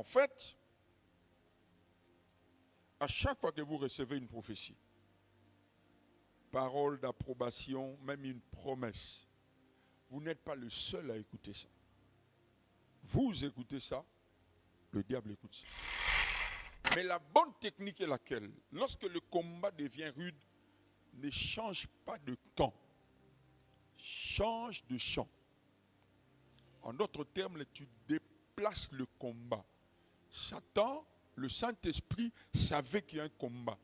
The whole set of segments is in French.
fait, à chaque fois que vous recevez une prophétie, parole d'approbation, même une promesse, vous n'êtes pas le seul à écouter ça. Vous écoutez ça, le diable écoute ça. Mais la bonne technique est laquelle? Lorsque le combat devient rude, ne change pas de camp. Change de champ. En d'autres termes, tu déplaces le combat. Satan, le Saint-Esprit, savait qu'il y a un combat.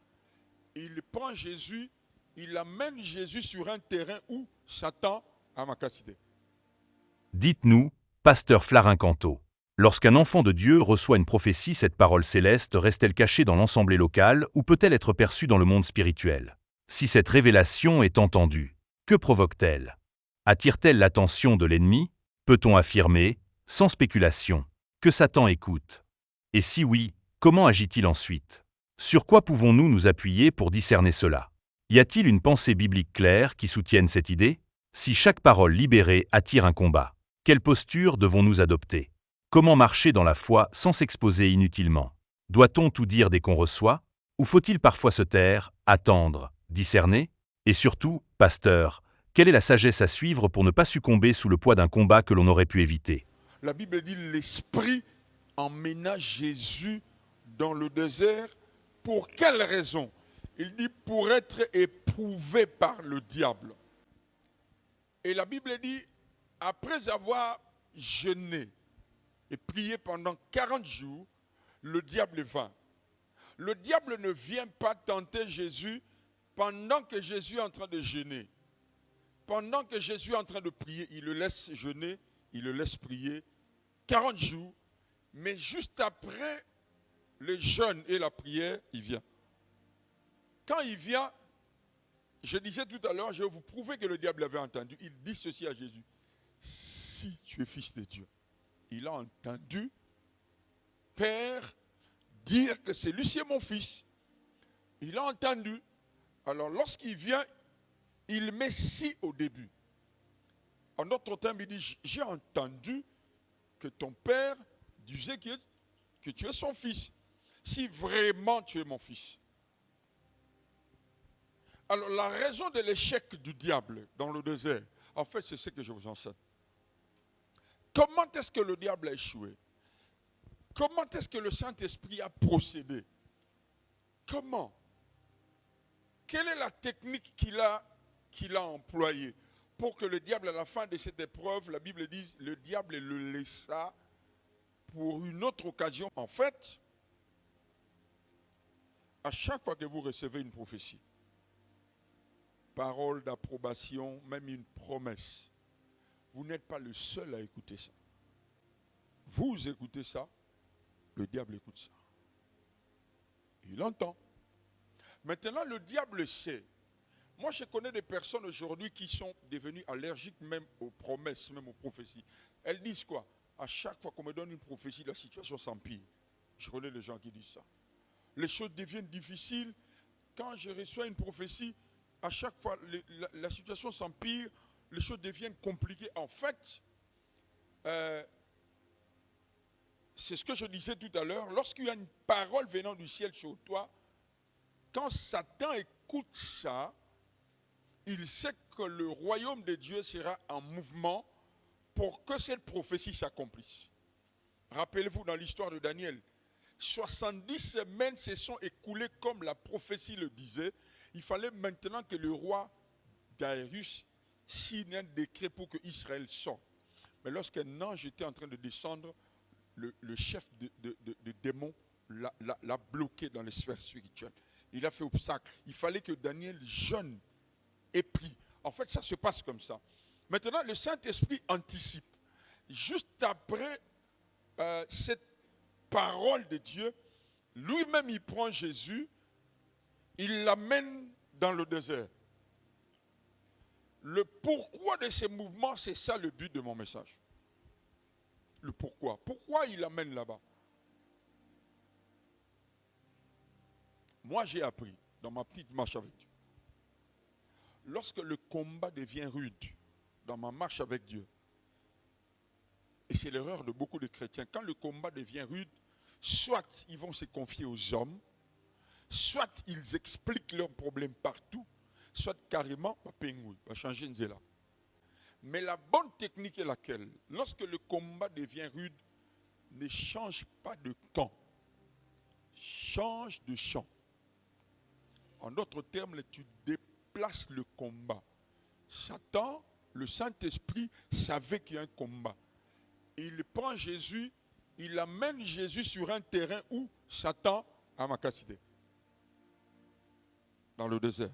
Il prend Jésus, il amène Jésus sur un terrain où Satan a ma capacité. Dites-nous, pasteur Flarin Canto, lorsqu'un enfant de Dieu reçoit une prophétie, cette parole céleste reste-t-elle cachée dans l'assemblée locale ou peut-elle être perçue dans le monde spirituel? Si cette révélation est entendue, que provoque-t-elle? Attire-t-elle l'attention de l'ennemi? Peut-on affirmer, sans spéculation, que Satan écoute? Et si oui, comment agit-il ensuite? Sur quoi pouvons-nous nous appuyer pour discerner cela? Y a-t-il une pensée biblique claire qui soutienne cette idée? Si chaque parole libérée attire un combat, quelle posture devons-nous adopter? Comment marcher dans la foi sans s'exposer inutilement? Doit-on tout dire dès qu'on reçoit? Ou faut-il parfois se taire, attendre, discerner? Et surtout, pasteur, quelle est la sagesse à suivre pour ne pas succomber sous le poids d'un combat que l'on aurait pu éviter? La Bible dit l'Esprit emmena Jésus dans le désert. Pour quelle raison? Il dit pour être éprouvé par le diable. Et la Bible dit, après avoir jeûné et prié pendant 40 jours, le diable vint. Le diable ne vient pas tenter Jésus pendant que Jésus est en train de jeûner. Pendant que Jésus est en train de prier, il le laisse jeûner, il le laisse prier 40 jours. Mais juste après le jeûne et la prière, il vient. Quand il vient, je disais tout à l'heure, je vais vous prouver que le diable avait entendu. Il dit ceci à Jésus. Si tu es fils de Dieu. Il a entendu Père dire que c'est lui, c'est mon fils. Il a entendu. Alors lorsqu'il vient, il met si au début. En d'autres termes, il dit, j'ai entendu que ton père disait que tu es son fils. Si vraiment tu es mon fils. Alors la raison de l'échec du diable dans le désert, en fait, c'est ce que je vous enseigne. Comment est-ce que le diable a échoué? Comment est-ce que le Saint-Esprit a procédé? Comment? Quelle est la technique qu'il a employée pour que le diable, à la fin de cette épreuve, la Bible dit, le diable le laissa pour une autre occasion. En fait, à chaque fois que vous recevez une prophétie, parole d'approbation, même une promesse, vous n'êtes pas le seul à écouter ça. Vous écoutez ça, le diable écoute ça. Il entend. Maintenant, le diable sait. Moi, je connais des personnes aujourd'hui qui sont devenues allergiques même aux promesses, même aux prophéties. Elles disent quoi? À chaque fois qu'on me donne une prophétie, la situation s'empire. Je connais des gens qui disent ça. Les choses deviennent difficiles. Quand je reçois une prophétie, à chaque fois, la situation s'empire, les choses deviennent compliquées. En fait, c'est ce que je disais tout à l'heure, lorsqu'il y a une parole venant du ciel sur toi, quand Satan écoute ça, il sait que le royaume de Dieu sera en mouvement pour que cette prophétie s'accomplisse. Rappelez-vous dans l'histoire de Daniel, 70 semaines se sont écoulées comme la prophétie le disait. Il fallait maintenant que le roi Darius signe un décret pour que Israël sorte. Mais lorsqu'un ange était en train de descendre, le chef de démons l'a bloqué dans les sphères spirituelles. Il a fait obstacle. Il fallait que Daniel jeûne et prie. En fait, ça se passe comme ça. Maintenant, le Saint-Esprit anticipe. Juste après cette parole de Dieu, lui-même, il prend Jésus, il l'amène dans le désert. Le pourquoi de ces mouvements, c'est ça le but de mon message. Le pourquoi. Pourquoi il l'amène là-bas? Moi, j'ai appris dans ma petite marche avec Dieu. Lorsque le combat devient rude dans ma marche avec Dieu, et c'est l'erreur de beaucoup de chrétiens, quand le combat devient rude, soit ils vont se confier aux hommes, soit ils expliquent leurs problèmes partout, soit carrément, va changer Nzela. Mais la bonne technique est laquelle? Lorsque le combat devient rude, ne change pas de camp, change de champ. En d'autres termes, tu déplaces le combat. Satan, le Saint-Esprit, savait qu'il y a un combat. Il prend Jésus, il amène Jésus sur un terrain où Satan a ma capacité. Dans le désert.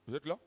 Vous êtes là?